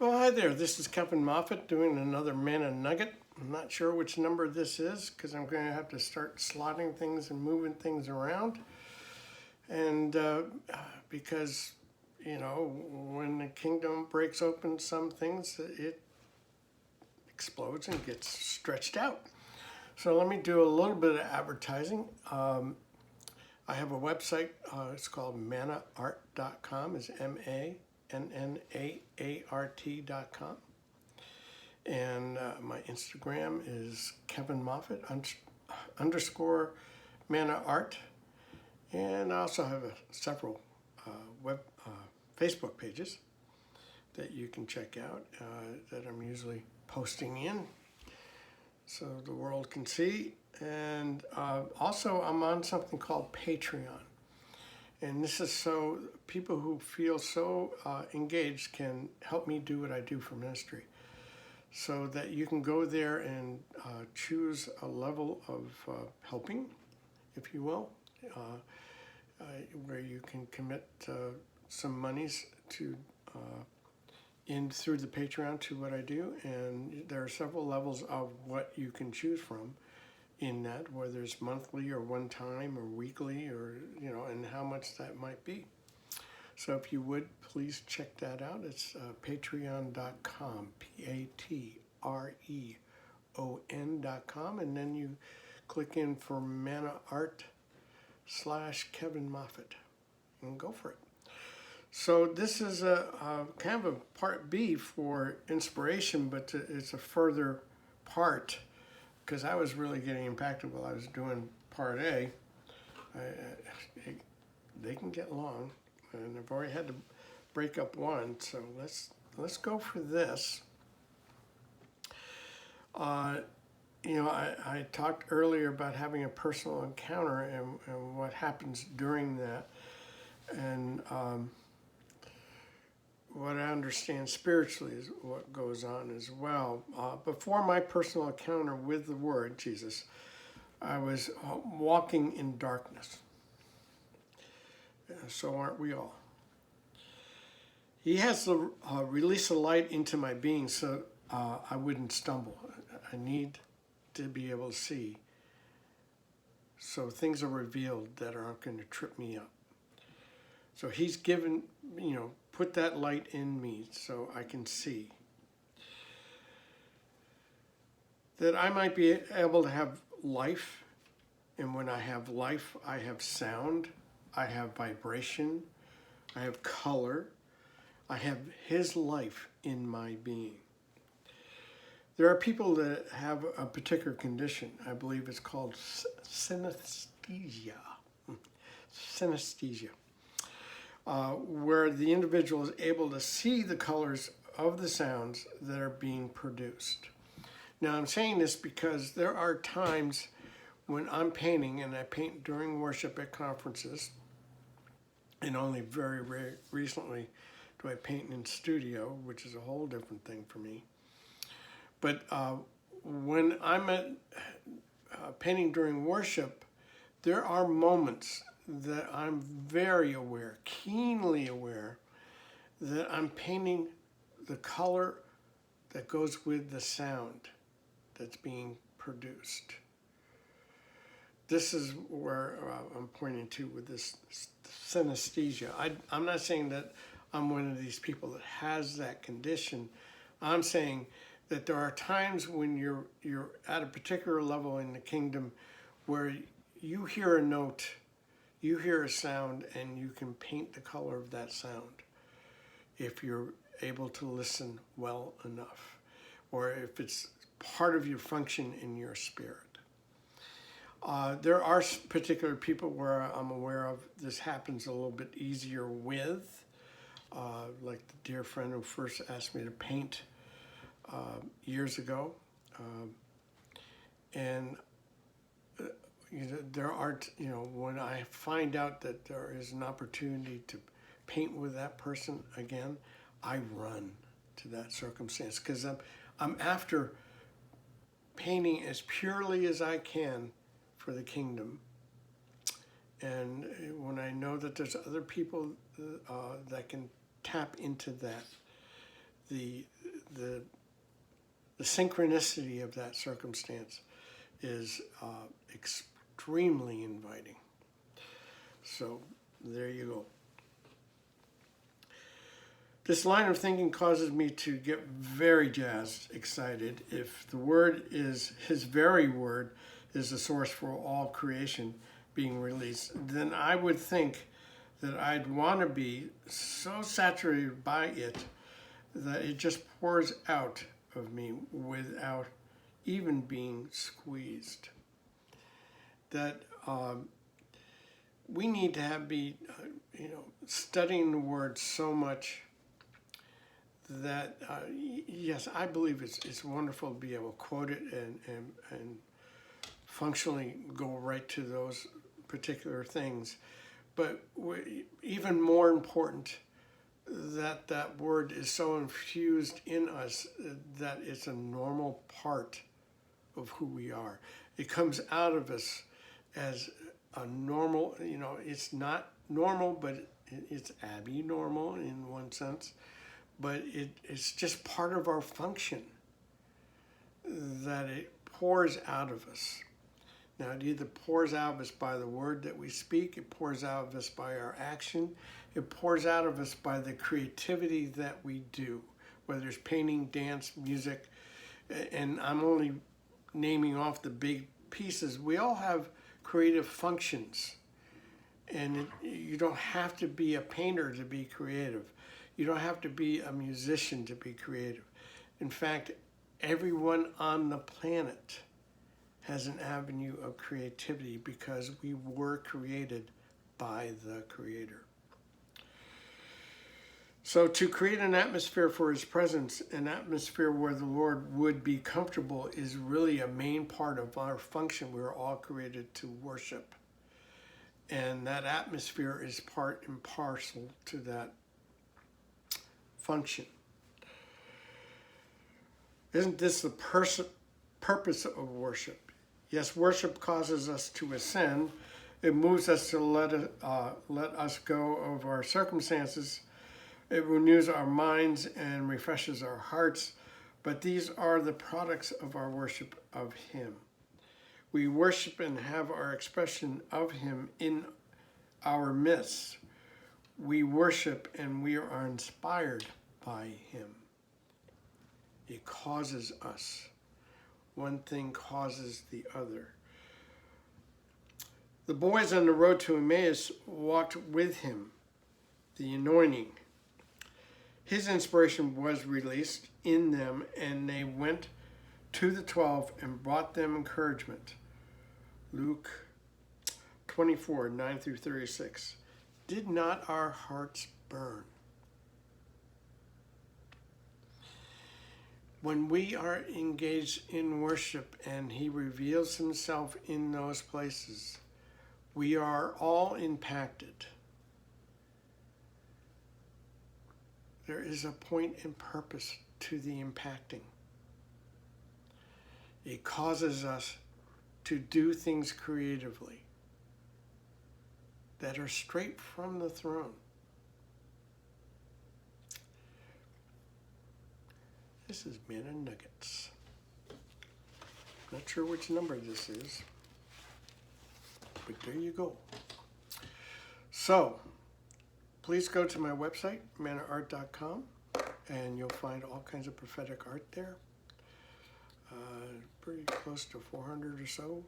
Well, hi there. This is Kevin Moffat doing another Manna Nugget. I'm not sure which number this is because I'm going to have to start slotting things and moving things around. And because, when the kingdom breaks open some things, it explodes and gets stretched out. So let me do a little bit of advertising. I have a website. It's called mannaart.com. It's MANNAART.com. And my Instagram is Kevin Moffat underscore Manna Art. And I also have several web Facebook pages that you can check out that I'm usually posting in so the world can see. And also I'm on something called Patreon. And this is so people who feel so engaged can help me do what I do for ministry. So that you can go there and choose a level of helping, if you will, where you can commit some monies to in through the Patreon to what I do. And there are several levels of what you can choose from in that, whether it's monthly or one time or weekly or, and how much that might be. So if you would, please check that out. It's patreon.com, Patreon.com, and then you click in for Manna Art /Kevin Moffat and go for it. So this is a kind of a part B for inspiration, but it's a further part because I was really getting impacted while I was doing part A. They can get long. And I've already had to break up one, so let's go for this. I talked earlier about having a personal encounter and what happens during that, and what I understand spiritually is what goes on as well. Before my personal encounter with the Word, Jesus, I was walking in darkness. So aren't we all? He has to release a light into my being so I wouldn't stumble. I need to be able to see. So things are revealed that aren't going to trip me up. So he's given, put that light in me so I can see. That I might be able to have life. And when I have life, I have sound. I have vibration, I have color, I have his life in my being. There are people that have a particular condition. I believe it's called synesthesia. Synesthesia, where the individual is able to see the colors of the sounds that are being produced. Now I'm saying this because there are times when I'm painting, and I paint during worship at conferences, and only very, very recently do I paint in studio, which is a whole different thing for me. But when I'm painting during worship, there are moments that I'm very aware, keenly aware, that I'm painting the color that goes with the sound that's being produced. This is where I'm pointing to with this synesthesia. I'm not saying that I'm one of these people that has that condition. I'm saying that there are times when you're at a particular level in the kingdom where you hear a note, you hear a sound, and you can paint the color of that sound if you're able to listen well enough, or if it's part of your function in your spirit. There are particular people where I'm aware of this happens a little bit easier with, like the dear friend who first asked me to paint years ago. And there are, when I find out that there is an opportunity to paint with that person again, I run to that circumstance because I'm after painting as purely as I can for the kingdom. And when I know that there's other people that can tap into that, the the synchronicity of that circumstance is extremely inviting. So there you go. This line of thinking causes me to get very jazzed, excited. If the Word is His very Word, is the source for all creation being released, then I would think that I'd want to be so saturated by it that it just pours out of me without even being squeezed. That we need to be studying the Word so much that yes, I believe it's wonderful to be able to quote it and functionally go right to those particular things. But even more important, that word is so infused in us that it's a normal part of who we are. It comes out of us as a normal, it's not normal, but it's abnormal in one sense. But it's just part of our function that it pours out of us. Now, it either pours out of us by the word that we speak, it pours out of us by our action, it pours out of us by the creativity that we do, whether it's painting, dance, music, and I'm only naming off the big pieces. We all have creative functions, and you don't have to be a painter to be creative. You don't have to be a musician to be creative. In fact, everyone on the planet has an avenue of creativity because we were created by the Creator. So to create an atmosphere for His presence, an atmosphere where the Lord would be comfortable, is really a main part of our function. We're all created to worship. And that atmosphere is part and parcel to that function. Isn't this the purpose of worship? Yes, worship causes us to ascend. It moves us to let us go of our circumstances. It renews our minds and refreshes our hearts. But these are the products of our worship of Him. We worship and have our expression of Him in our midst. We worship and we are inspired by Him. It causes us. One thing causes the other. The boys on the road to Emmaus walked with Him, the anointing. His inspiration was released in them, and they went to the 12 and brought them encouragement. Luke 24, 9 through 36. Did not our hearts burn? When we are engaged in worship and He reveals Himself in those places, we are all impacted. There is a point and purpose to the impacting. It causes us to do things creatively that are straight from the throne. This is Manna Nuggets. Not sure which number this is, but there you go. So, please go to my website, mannaart.com, and you'll find all kinds of prophetic art there. Pretty close to 400 or so,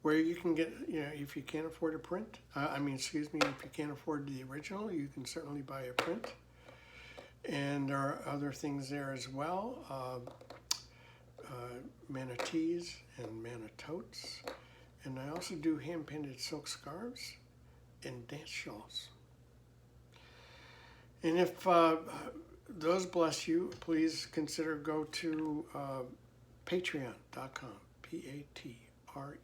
where you can get, if you can't afford a print, if you can't afford the original, you can certainly buy a print. And there are other things there as well, Manna tees and Manna totes. And I also do hand-painted silk scarves and dance shawls. And if those bless you, please consider go to patreon.com, patreon.com,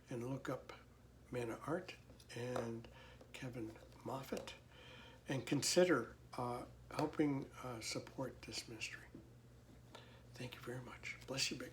and look up Manna Art and Kevin Moffett, and consider helping support this ministry. Thank you very much. Bless you big.